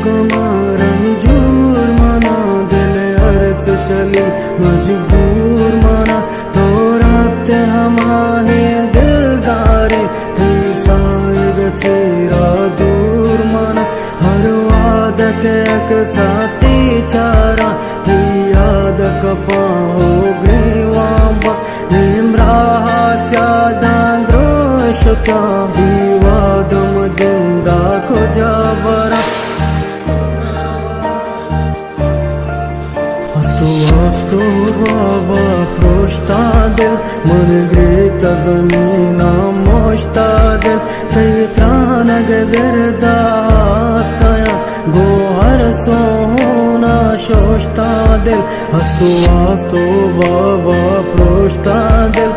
रंजूर मना दिल अरस शली मजबूर मना तोरात हमारे दिलदारे साए गचेरा दूर मना हर वादक एक साथी चारा याद कपाओ ग्रीवांबा निम्राहा स्यादांद्रोशता विवादम जिंदा को Jaora Astu baba prosta dil मन ग्रेता ज़मीना मोश्ता दिल तैत्रान गज़रदास्ताया गोहर सोना शोश्ता दिल अस्तु बाबा प्रोश्ता दिल